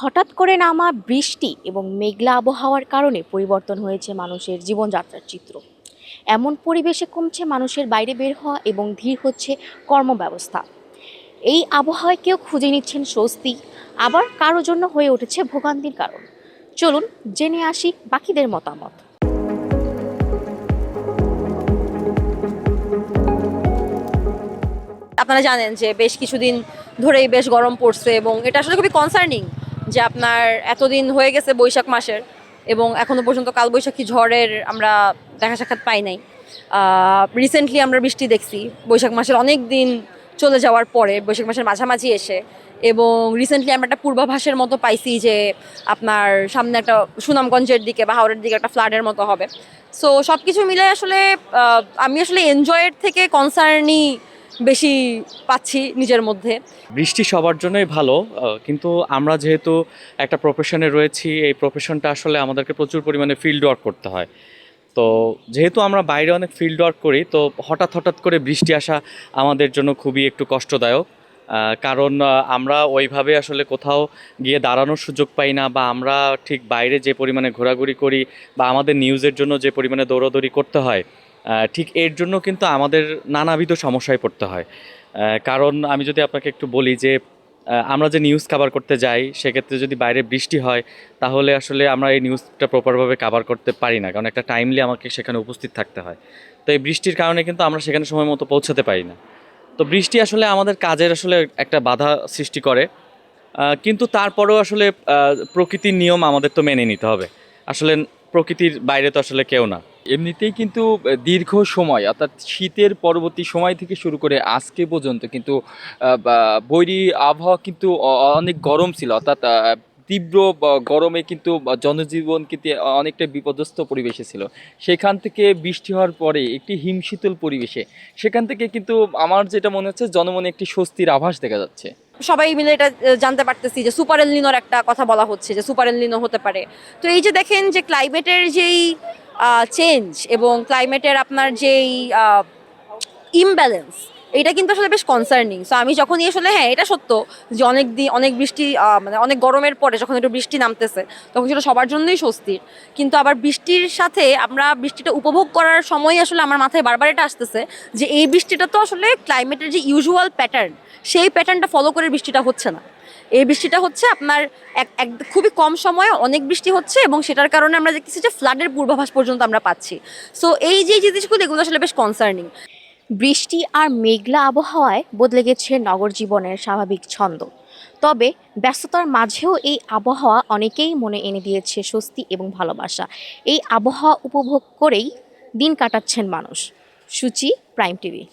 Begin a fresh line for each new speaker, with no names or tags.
হঠাৎ করে নামা বৃষ্টি এবং মেঘলা আবহাওয়ার কারণে পরিবর্তন হয়েছে মানুষের জীবনযাত্রার চিত্র। এমন পরিবেশে কমছে মানুষের বাইরে বের হওয়া এবং ধীর হচ্ছে কর্মব্যবস্থা। এই আবহাওয়ায় কেউ খুঁজে নিচ্ছেন স্বস্তি, আবার কারো জন্য হয়ে উঠেছে ভোগান্তির কারণ। চলুন জেনে আসি বাকিদের মতামত।
আপনারা জানেন যে বেশ কিছুদিন ধরেই বেশ গরম পড়ছে এবং এটা আসলে খুবই কনসার্নিং যে আপনার এতদিন হয়ে গেছে বৈশাখ মাসের এবং এখনো পর্যন্ত কালবৈশাখী ঝড়ের আমরা দেখা সাক্ষাৎ পাই নাই। রিসেন্টলি আমরা বৃষ্টি দেখছি বৈশাখ মাসের অনেক দিন চলে যাওয়ার পরে, বৈশাখ মাসের মাঝামাঝি এসে। এবং রিসেন্টলি আমরা একটা পূর্বাভাসের মতো পাইছি যে আপনার সামনে একটা সুনামগঞ্জের দিকে বা হাওড়ের দিকে একটা ফ্লাডের মতো হবে। সো সব কিছু মিলে আসলে আমি আসলে এনজয়ের থেকে কনসার্নই বেশি পাচ্ছি নিজের মধ্যে।
বৃষ্টি সবার জন্যই ভালো, কিন্তু আমরা যেহেতু একটা প্রফেশনে রয়েছি, এই প্রফেশনটা আসলে আমাদেরকে প্রচুর পরিমাণে ফিল্ড ওয়ার্ক করতে হয়। তো যেহেতু আমরা বাইরে অনেক ফিল্ড ওয়ার্ক করি, তো হঠাৎ করে বৃষ্টি আসা আমাদের জন্য খুবই একটু কষ্টদায়ক। কারণ আমরা ওইভাবে আসলে কোথাও গিয়ে দাঁড়ানোর সুযোগ পাই না, বা আমরা ঠিক বাইরে যে পরিমাণে ঘোরাঘুরি করি বা আমাদের নিউজের জন্য যে পরিমাণে দৌড়াদৌড়ি করতে হয়, ঠিক এর জন্য কিন্তু আমাদের নানাবিধ সমস্যায় পড়তে হয়। কারণ আমি যদি আপনাকে একটু বলি যে আমরা যে নিউজ কভার করতে যাই, সেক্ষেত্রে যদি বাইরে বৃষ্টি হয়, তাহলে আসলে আমরা এই নিউজটা প্রপারভাবে কভার করতে পারি না, কারণ একটা টাইমলি আমাকে সেখানে উপস্থিত থাকতে হয়। তো এই বৃষ্টির কারণে কিন্তু আমরা সেখানে সময় মতো পৌঁছাতে পারি না। তো বৃষ্টি আসলে আমাদের কাজের আসলে একটা বাধা সৃষ্টি করে, কিন্তু তারপরেও আসলে প্রকৃতির নিয়ম আমাদের তো মেনে নিতে হবে। আসলে প্রকৃতির বাইরে তো আসলে কেউ না।
এমনিতেই কিন্তু দীর্ঘ সময় অর্থাৎ শীতের পরবর্তী সময় থেকে শুরু করে আজকে পর্যন্ত কিন্তু বৈরী আবহাওয়া কিন্তু অনেক গরম ছিল, অর্থাৎ তীব্র গরমে কিন্তু জনজীবন কিন্তু অনেকটা বিপর্যস্ত পরিবেশে ছিল। সেখান থেকে বৃষ্টি হওয়ার পরে একটি হিমশীতল পরিবেশে, সেখান থেকে কিন্তু আমার যেটা মনে হচ্ছে জনমনে একটি স্বস্তির আভাস দেখা যাচ্ছে।
সবাই মিলে এটা জানতে পারতেছি যে সুপার এলনিনোর একটা কথা বলা হচ্ছে যে সুপার এলনিনো হতে পারে। তো এই যে দেখেন যে ক্লাইমেটের যেই চেঞ্জ এবং ক্লাইমেটের আপনার যেই ইমব্যালেন্স, এটা কিন্তু আসলে বেশ কনসার্নিং। সো আমি যখনই আসলে, হ্যাঁ এটা সত্য যে অনেক বৃষ্টি, মানে অনেক গরমের পরে যখন একটু বৃষ্টি নামতেছে তখন সেটা সবার জন্যই স্বস্তির। কিন্তু আবার বৃষ্টির সাথে আমরা বৃষ্টিটা উপভোগ করার সময় আসলে আমার মাথায় বারবার এটা আসতেছে যে এই বৃষ্টিটা তো আসলে ক্লাইমেটের যে ইউজুয়াল প্যাটার্ন, সেই প্যাটার্নটা ফলো করে বৃষ্টিটা হচ্ছে না। এই বৃষ্টিটা হচ্ছে আপনার এক খুবই কম সময়ে অনেক বৃষ্টি হচ্ছে এবং সেটার কারণে আমরা দেখতেছি যে ফ্লাডের পূর্বাভাস পর্যন্ত আমরা পাচ্ছি। সো এই যে জিনিসগুলো, এগুলো আসলে বেশ কনসার্নিং।
বৃষ্টি আর মেঘলা আবহাওয়ায় বদলে গেছে নগর জীবনের স্বাভাবিক ছন্দ। তবে ব্যস্ততার মাঝেও এই আবহাওয়া অনেকেই মনে এনে দিয়েছে স্বস্তি এবং ভালোবাসা। এই আবহাওয়া উপভোগ করেই দিন কাটাচ্ছেন মানুষ। সূচি, প্রাইম টিভি।